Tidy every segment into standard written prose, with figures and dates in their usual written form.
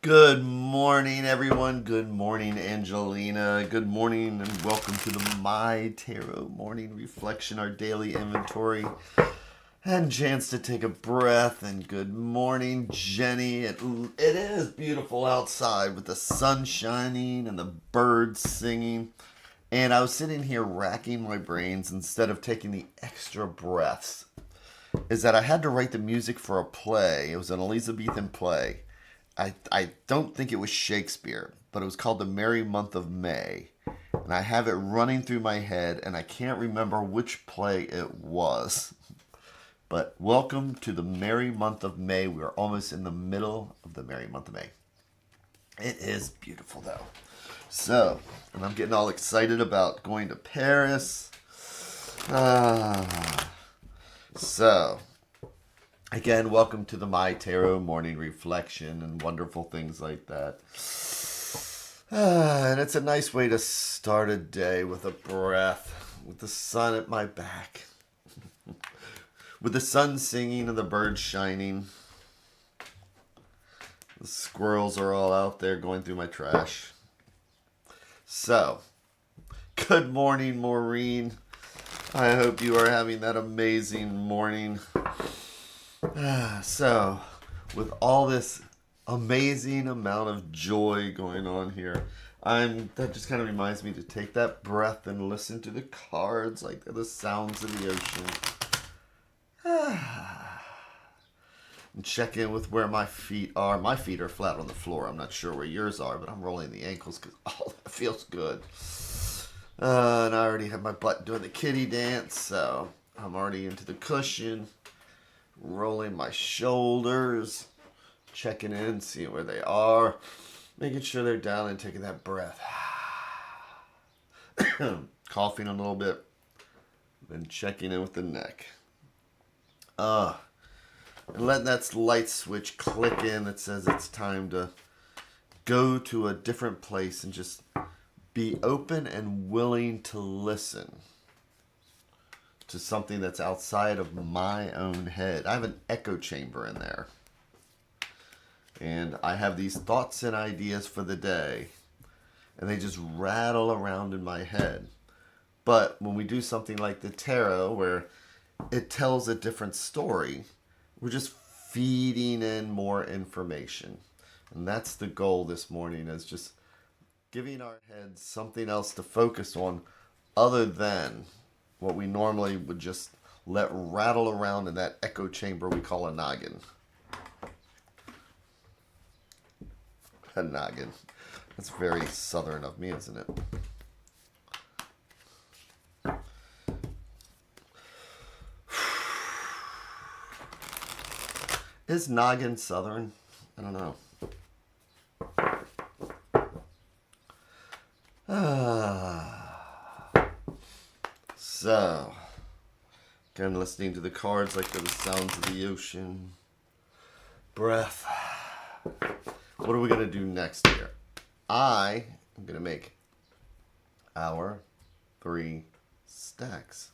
Good morning, everyone. Good morning, Angelina. Good morning, and welcome to the MyTarot morning reflection, our daily inventory, and chance to take a breath. And good morning, Jenny. It is beautiful outside with the sun shining and the birds singing. And I was sitting here racking my brains instead of taking the extra breaths. Is that I had to write the music for a play. It was an Elizabethan play. I don't think it was Shakespeare, but it was called The Merry Month of May. And I have it running through my head, and I can't remember which play it was. But welcome to the Merry Month of May. We are almost in the middle of the Merry Month of May. It is beautiful, though. So, and I'm getting all excited about going to Paris. So, again, welcome to the MyTarot morning reflection and wonderful things like that. And it's a nice way to start a day with a breath, with the sun at my back, with the sun singing and the birds shining. The squirrels are all out there going through my trash. So, good morning, Maureen. I hope you are having that amazing morning. So, with all this amazing amount of joy going on here, that just kind of reminds me to take that breath and listen to the cards, like the sounds of the ocean. And check in with where my feet are. My feet are flat on the floor. I'm not sure where yours are, but I'm rolling the ankles because that feels good. And I already have my butt doing the kitty dance, so I'm already into the cushion. Rolling my shoulders, checking in, seeing where they are, making sure they're down and taking that breath. Coughing a little bit, then checking in with the neck. And letting that light switch click in that says it's time to go to a different place and just be open and willing to listen to something that's outside of my own head. I have an echo chamber in there. And I have these thoughts and ideas for the day. And they just rattle around in my head. But when we do something like the tarot, where it tells a different story, we're just feeding in more information. And that's the goal this morning, is just giving our heads something else to focus on other than what we normally would just let rattle around in that echo chamber we call a noggin. A noggin. That's very southern of me, isn't it? Is noggin southern? I don't know. So, again, listening to the cards like the sounds of the ocean. Breath. What are we going to do next here? I am going to make our 3 stacks.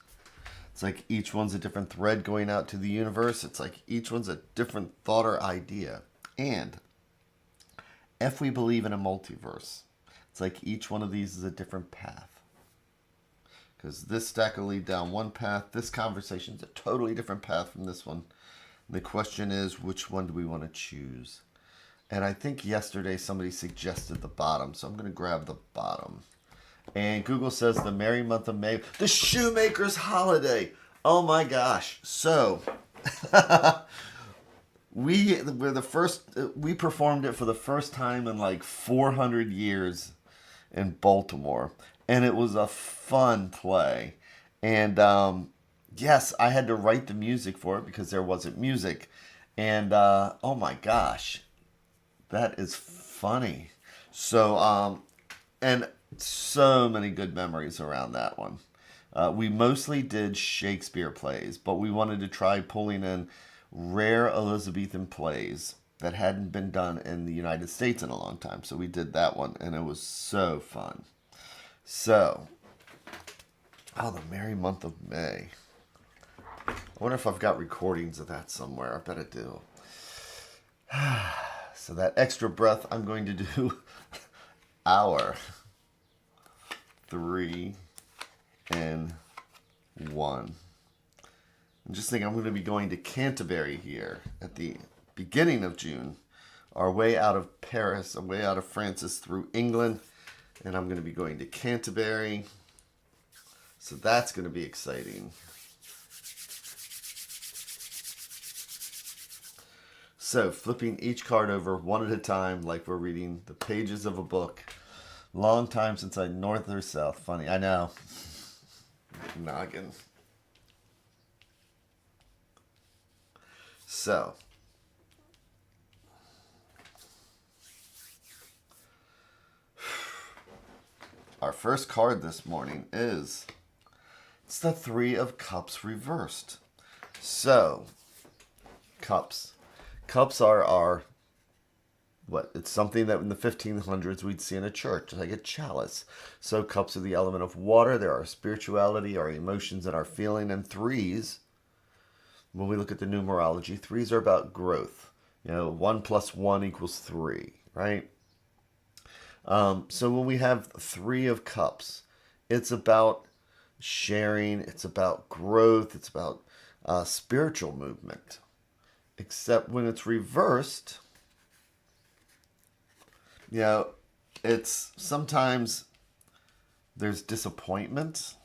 It's like each one's a different thread going out to the universe. It's like each one's a different thought or idea. And if we believe in a multiverse, it's like each one of these is a different path. Because this stack will lead down one path. This conversation is a totally different path from this one. The question is, which one do we want to choose? And I think yesterday somebody suggested the bottom, so I'm going to grab the bottom. And Google says the Merry Month of May, the shoemaker's holiday. Oh my gosh. So, we performed it for the first time in like 400 years in Baltimore. And it was a fun play. And yes, I had to write the music for it because there wasn't music. And oh my gosh, that is funny. So, and so many good memories around that one. We mostly did Shakespeare plays, but we wanted to try pulling in rare Elizabethan plays that hadn't been done in the United States in a long time. So we did that one, and it was so fun. So, the Merry Month of May. I wonder if I've got recordings of that somewhere. I bet I do. So that extra breath, I'm going to do hour, 3 and 1. And just think I'm going to be going to Canterbury here at the beginning of June. Our way out of Paris, our way out of France is through England. And I'm going to be going to Canterbury. So that's going to be exciting. So flipping each card over one at a time like we're reading the pages of a book. Long time since I north or south. Funny, I know. Noggin. So. Our first card this morning is, it's the 3 of Cups reversed. So, cups. Cups are our, it's something that in the 1500s we'd see in a church, like a chalice. So cups are the element of water. There are spirituality, our emotions, and our feeling. And 3s, when we look at the numerology, 3s are about growth. 1 plus 1 equals 3, right? So when we have 3 of Cups, it's about sharing, it's about growth, it's about spiritual movement. Except when it's reversed, it's sometimes there's disappointment.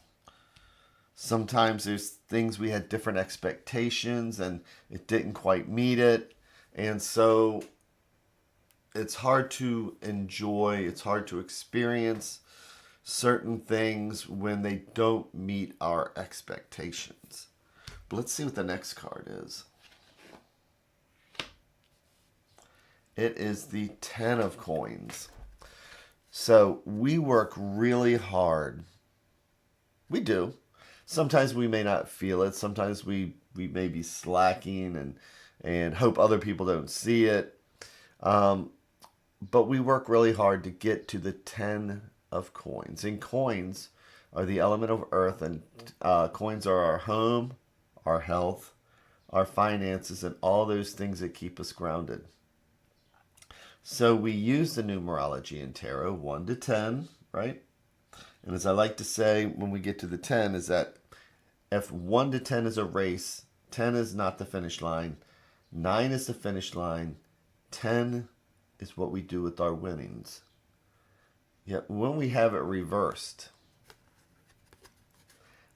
Sometimes there's things we had different expectations and it didn't quite meet it. And so it's hard to enjoy, it's hard to experience certain things when they don't meet our expectations. But let's see what the next card is. It is the 10 of Coins. So we work really hard. We do. Sometimes we may not feel it. Sometimes we may be slacking and hope other people don't see it. But we work really hard to get to the 10 of Coins. And coins are the element of earth, and coins are our home, our health, our finances, and all those things that keep us grounded. So we use the numerology in tarot, 1 to 10, right? And as I like to say when we get to the 10 is that if 1 to 10 is a race, 10 is not the finish line, 9 is the finish line, 10 is what we do with our winnings. Yet when we have it reversed,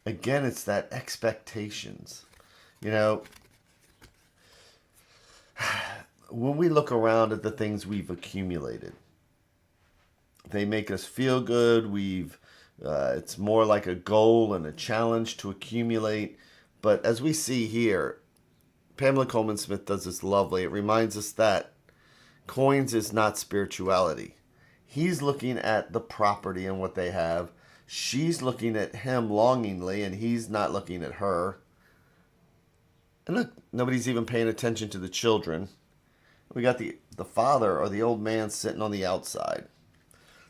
again, it's that expectations. When we look around at the things we've accumulated, they make us feel good. It's more like a goal and a challenge to accumulate. But as we see here, Pamela Coleman Smith does this lovely. It reminds us that coins is not spirituality. He's looking at the property and what they have. She's looking at him longingly, and he's not looking at her. And look, nobody's even paying attention to the children. We got the father or the old man sitting on the outside.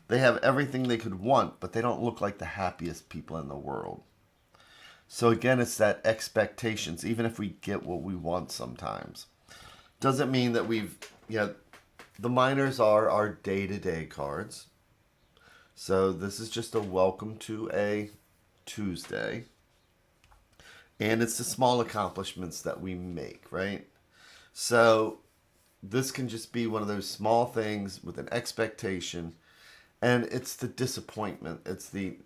They have everything they could want, but they don't look like the happiest people in the world. So again, it's that expectations, even if we get what we want sometimes. Doesn't mean that the minors are our day-to-day cards. So this is just a welcome to a Tuesday. And it's the small accomplishments that we make, right? So this can just be one of those small things with an expectation, and it's the disappointment. It's the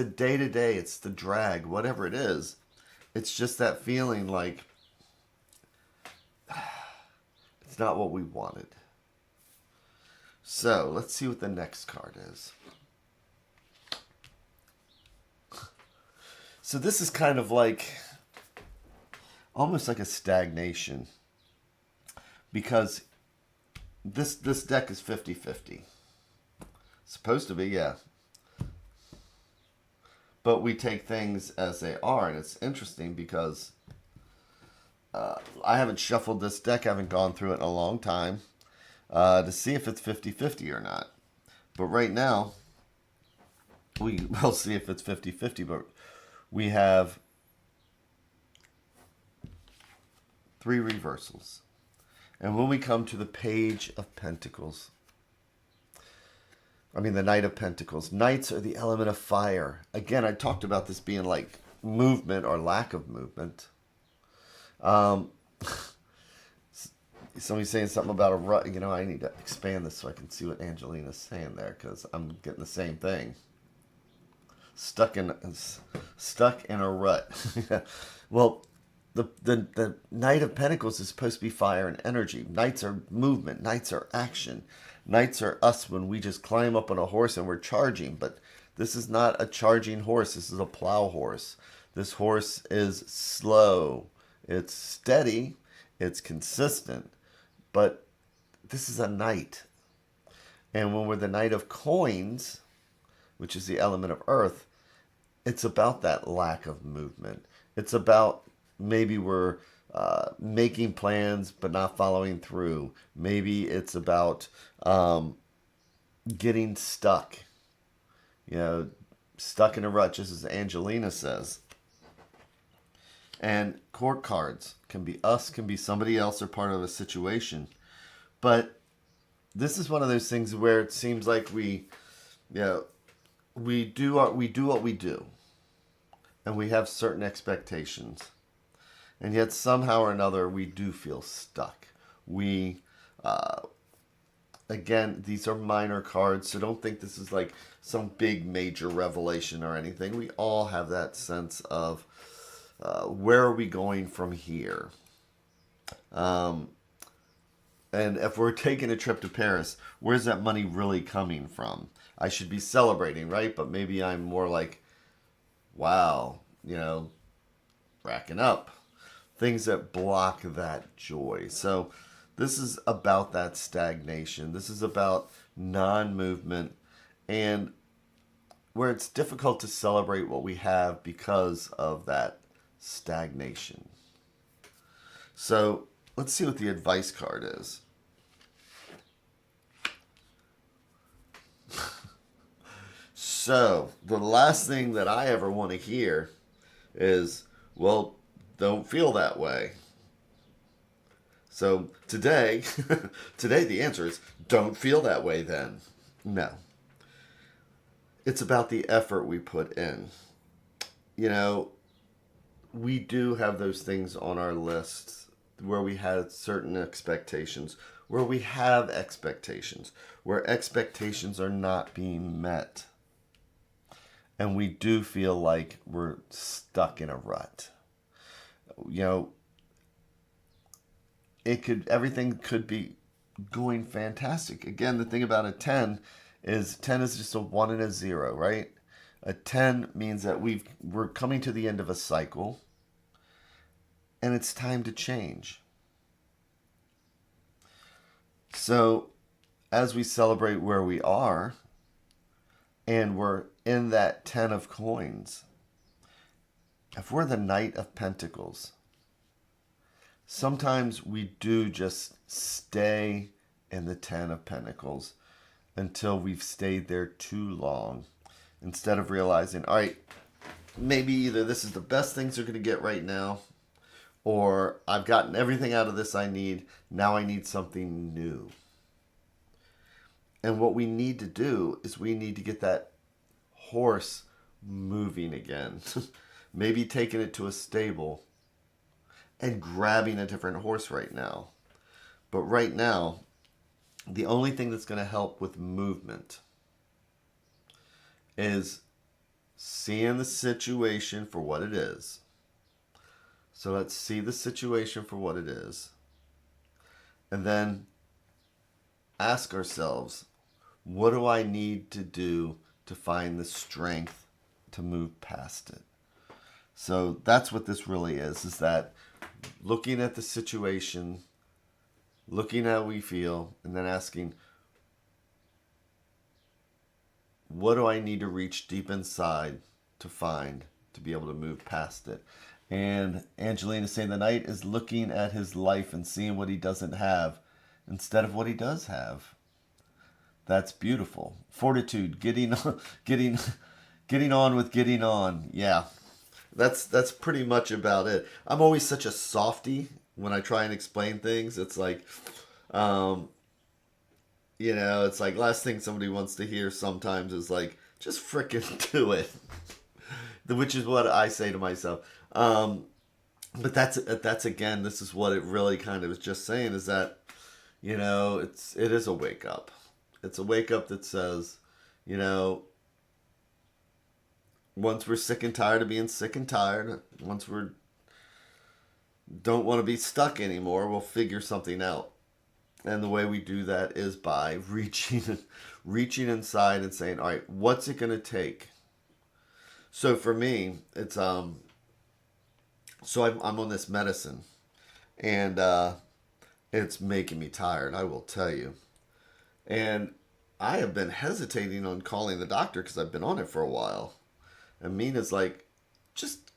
day-to-day, it's the drag, whatever it is. It's just that feeling like it's not what we wanted. So let's see what the next card is. So this is kind of like, almost like a stagnation. Because this deck is 50-50. Supposed to be, yeah. But we take things as they are, and it's interesting because I haven't shuffled this deck, I haven't gone through it in a long time to see if it's 50-50 or not. But right now, we'll see if it's 50-50, but we have 3 reversals. And when we come to the Page of Pentacles, the Knight of Pentacles. Knights are the element of fire. Again, I talked about this being like movement or lack of movement. Somebody's saying something about a rut. I need to expand this so I can see what Angelina's saying there, because I'm getting the same thing. Stuck in a rut. Well, the Knight of Pentacles is supposed to be fire and energy. Knights are movement. Knights are action. Knights are us when we just climb up on a horse and we're charging. But this is not a charging horse. This is a plow horse. This horse is slow. It's steady. It's consistent. But this is a knight. And when we're the Knight of Coins, which is the element of earth, it's about that lack of movement. It's about maybe we're making plans but not following through. Maybe it's about getting stuck. Stuck in a rut, just as Angelina says. And court cards can be us, can be somebody else, or part of a situation. But this is one of those things where it seems like we do what we do, and we have certain expectations, and yet somehow or another we do feel stuck. Again, these are minor cards, so don't think this is like some big major revelation or anything. We all have that sense of where are we going from here? And if we're taking a trip to Paris, where's that money really coming from? I should be celebrating, right? But maybe I'm more like, wow, racking up. Things that block that joy. So this is about that stagnation. This is about non-movement, and where it's difficult to celebrate what we have because of that stagnation. So let's see what the advice card is. So the last thing that I ever want to hear is, well, don't feel that way. So today the answer is, don't feel that way then. No. It's about the effort we put in. We do have those things on our lists where we had certain expectations, where we have expectations, where expectations are not being met. And we do feel like we're stuck in a rut. Everything could be going fantastic. Again, the thing about a 10 is just a 1 and a 0, right? A 10 means that we're coming to the end of a cycle, and it's time to change. So as we celebrate where we are, and we're in that 10 of coins, if we're the Knight of Pentacles, sometimes we do just stay in the 10 of Pentacles until we've stayed there too long, instead of realizing, all right, maybe either this is the best things are going to get right now, or I've gotten everything out of this I need, now I need something new. And what we need to do is we need to get that horse moving again. Maybe taking it to a stable and grabbing a different horse right now. But right now, the only thing that's going to help with movement is seeing the situation for what it is. So let's see the situation for what it is. And then ask ourselves, what do I need to do to find the strength to move past it? So that's what this really is that looking at the situation, looking at how we feel, and then asking, what do I need to reach deep inside to find to be able to move past it? And Angelina is saying the knight is looking at his life and seeing what he doesn't have instead of what he does have. That's beautiful. Fortitude, getting on with getting on. Yeah, that's pretty much about it. I'm always such a softie when I try and explain things, it's like, it's like last thing somebody wants to hear sometimes is like, just frickin' do it. Which is what I say to myself. But that's again, this is what it really kind of is just saying is that, it is a wake up. It's a wake up that says, once we're sick and tired of being sick and tired, once we're don't want to be stuck anymore, we'll figure something out. And the way we do that is by reaching inside and saying, all right, what's it going to take? So for me, it's I'm on this medicine, and it's making me tired, I will tell you. And I have been hesitating on calling the doctor because I've been on it for a while. And Mina's like, just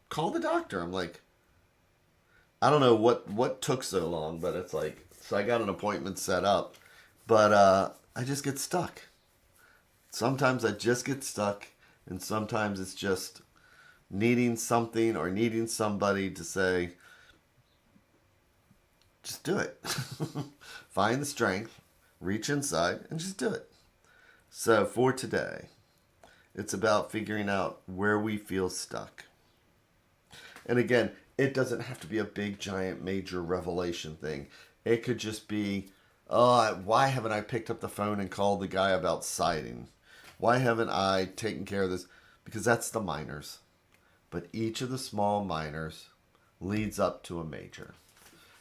call the doctor. I'm like, I don't know what took so long, but it's like, so I got an appointment set up, but I just get stuck. Sometimes I just get stuck, and sometimes it's just needing something or needing somebody to say, just do it. Find the strength, reach inside, and just do it. So for today, it's about figuring out where we feel stuck. And again, it doesn't have to be a big, giant, major revelation thing. It could just be, why haven't I picked up the phone and called the guy about siding? Why haven't I taken care of this? Because that's the minors. But each of the small minors leads up to a major.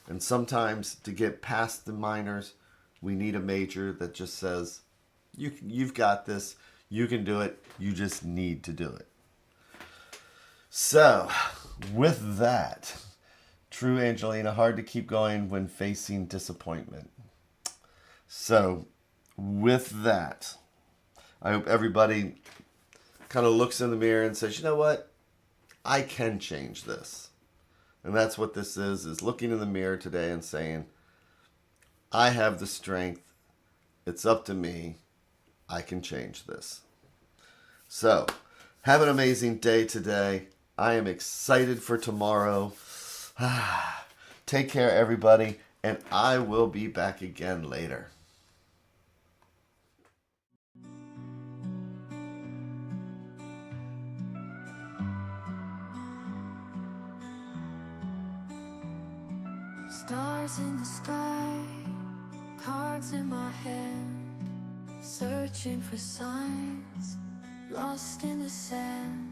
And sometimes to get past the minors, we need a major that just says, you've got this, you can do it, you just need to do it. So, with that, true Angelina, hard to keep going when facing disappointment. So, with that, I hope everybody kind of looks in the mirror and says, you know what? I can change this. And that's what this is looking in the mirror today and saying, I have the strength. It's up to me. I can change this. So, have an amazing day today. I am excited for tomorrow. Take care, everybody, and I will be back again later. Stars in the sky, cards in my hand, searching for signs, lost in the sand.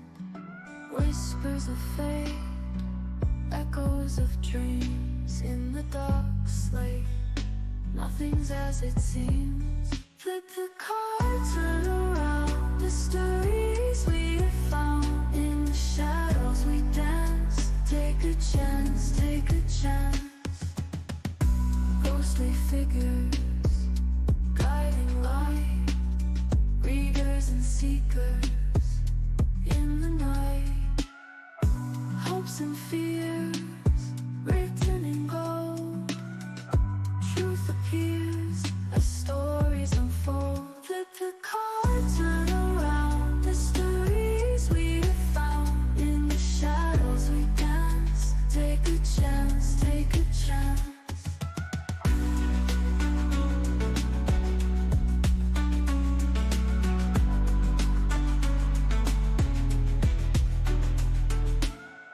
Whispers of fate, echoes of dreams in the dark slate. Nothing's as it seems. Flip the cards, turn around. Mysteries we have found. In the shadows we dance. Take a chance, take a chance. Ghostly figures, guiding light. Readers and seekers in the night. Hopes and fears, written in gold. Truth appears as stories unfold. Flip the cards, turn around. Mysteries we have found. In the shadows we dance. Take a chance, take a chance.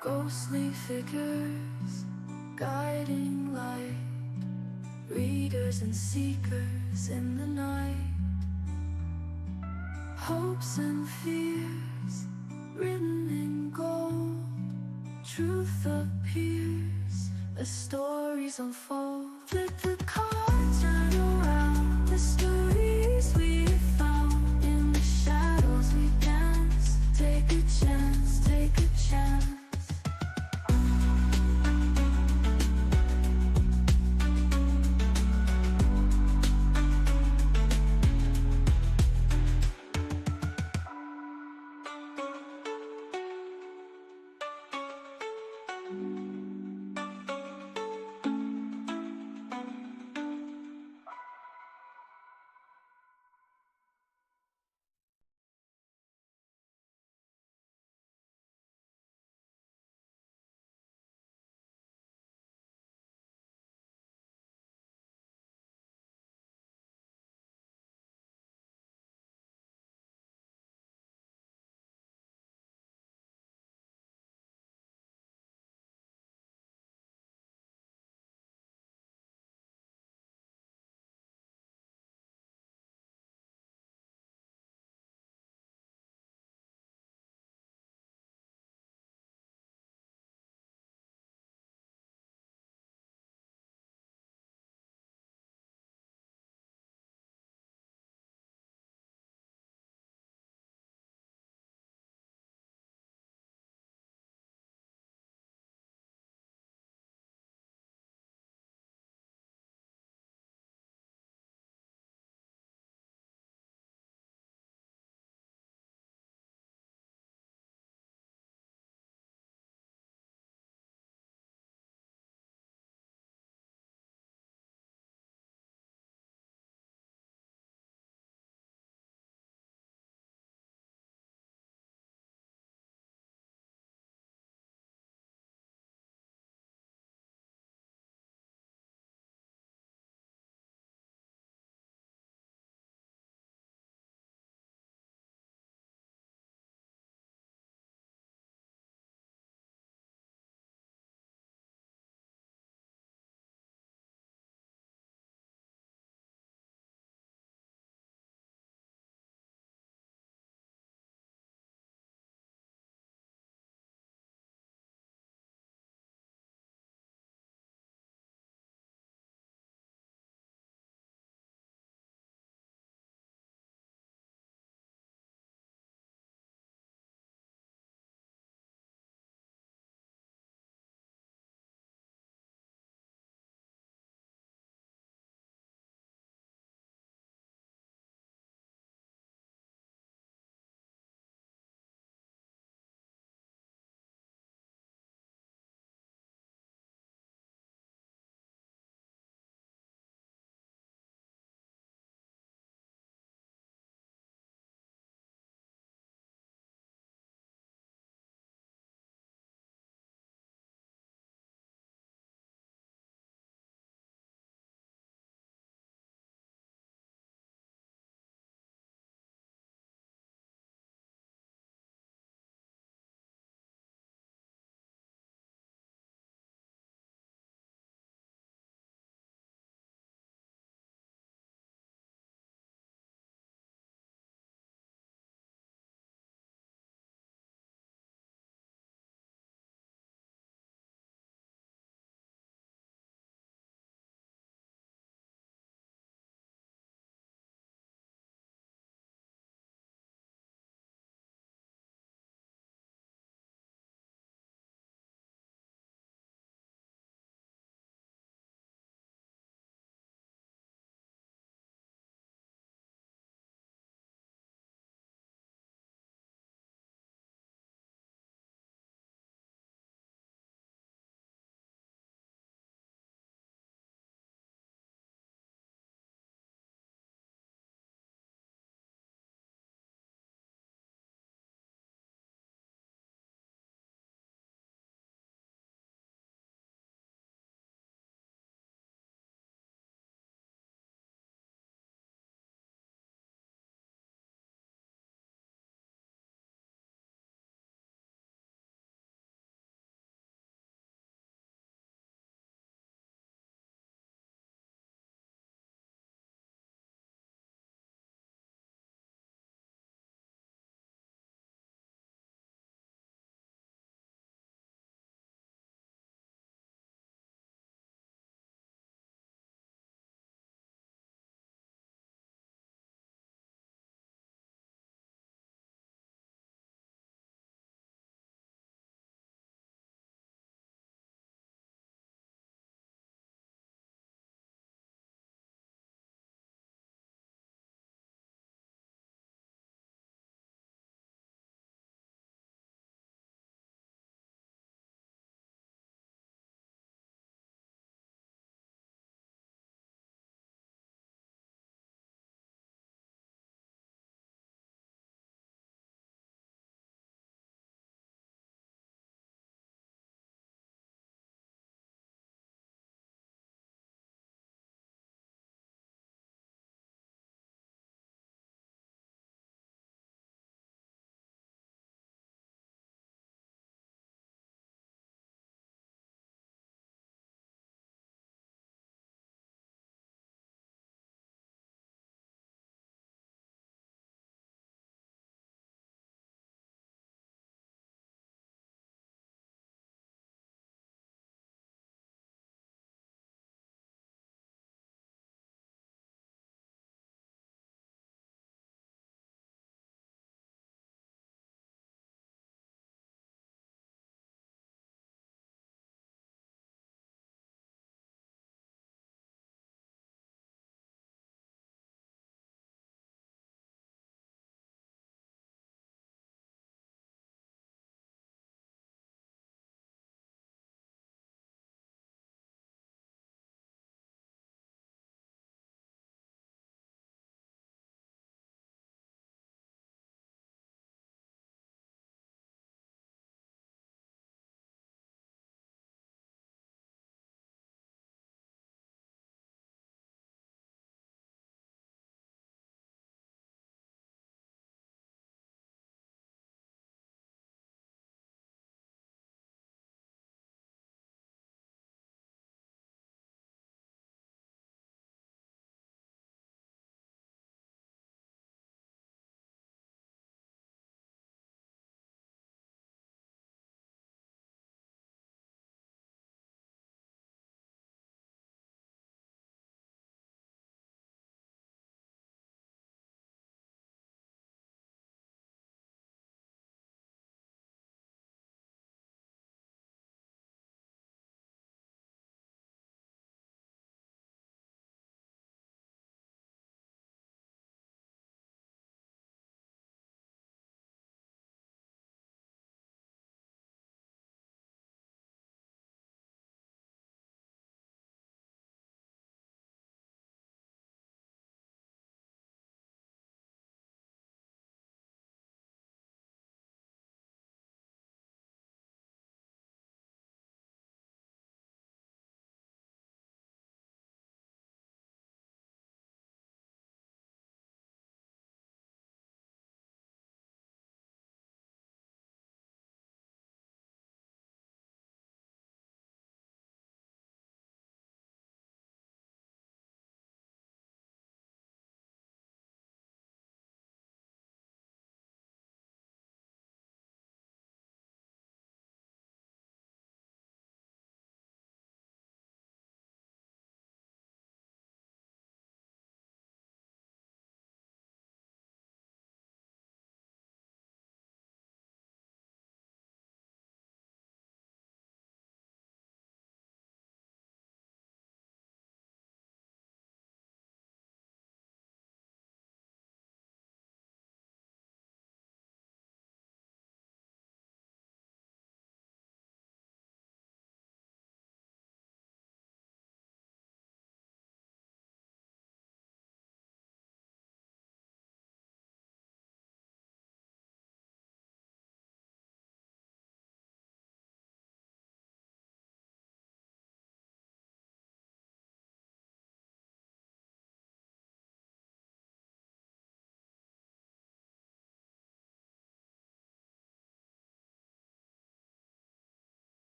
Ghostly figures, guiding light. Readers and seekers in the night. Hopes and fears, written in gold. Truth appears as stories unfold. Flip the cards.